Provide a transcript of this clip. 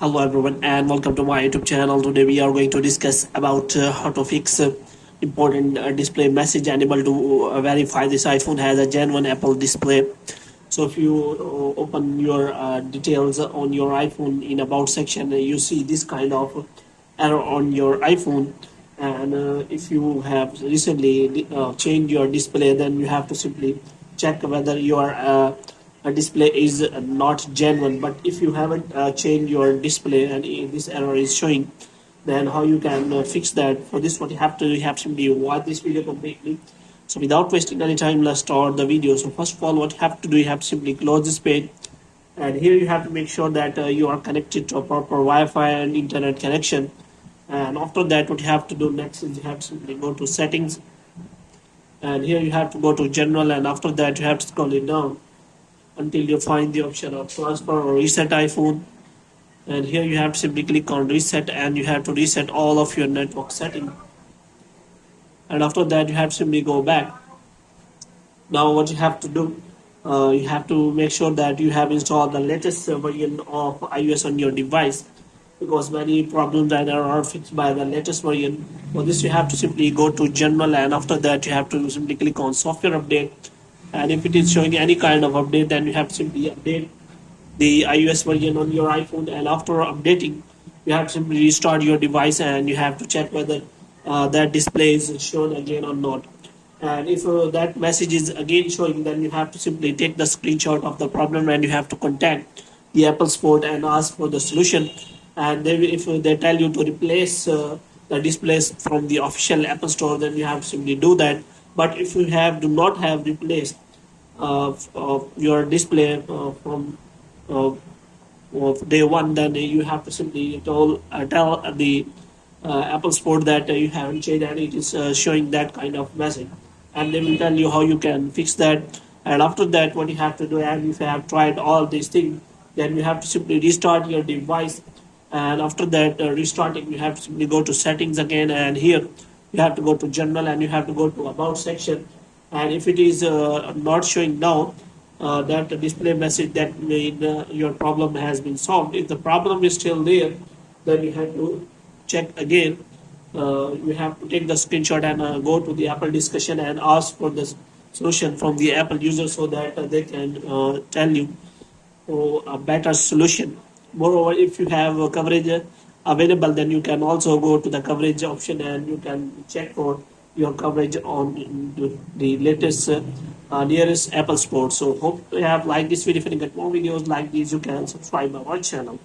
Hello everyone and welcome to my YouTube channel. Today we are going to discuss about how to fix important display message and able to verify this iPhone has a genuine Apple display. So if you open your details on your iPhone in about section, you see this kind of error on your iPhone. And if you have recently changed your display, then you have to simply check whether your display is not genuine. But if you haven't changed your display and this error is showing, then how you can fix that? For this, what you have to do, you have to simply watch this video completely. So without wasting any time, let's start the video. So first of all, what you have to do, you have to simply close this page, and here you have to make sure that you are connected to a proper Wi-Fi and internet connection. And after that, what you have to do next is you have to simply go to settings, and here you have to go to general, and after that you have to scroll it down until you find the option of transfer or reset iPhone. And here you have to simply click on reset, and you have to reset all of your network settings. And after that you have to simply go back. Now what you have to do, you have to make sure that you have installed the latest version of iOS on your device, because many problems and errors are fixed by the latest version. For this, you have to simply go to general, and after that you have to simply click on software update. And if it is showing any kind of update, then you have to simply update the iOS version on your iPhone. And after updating, you have to simply restart your device, and you have to check whether that display is shown again or not. And if that message is again showing, then you have to simply take the screenshot of the problem, and you have to contact the Apple support and ask for the solution. And if they tell you to replace the displays from the official Apple store, then you have to simply do that. But if you do not have replaced your display from of day one, then you have to simply tell the Apple Store that you haven't changed and it is showing that kind of message, and they will tell you how you can fix that. And after that, what you have to do, and if you have tried all these things, then you have to simply restart your device. And after that restarting, you have to simply go to settings again, and here you have to go to general, and you have to go to about section. And if it is not showing now, that display message, that mean your problem has been solved. If the problem is still there, then you have to check again. You have to take the screenshot and go to the Apple discussion and ask for the solution from the Apple user, so that they can tell you a better solution. Moreover, if you have coverage available, then you can also go to the coverage option, and you can check for your coverage on the latest nearest Apple store. So hope you have liked this video. If you get more videos like these, you can subscribe our channel.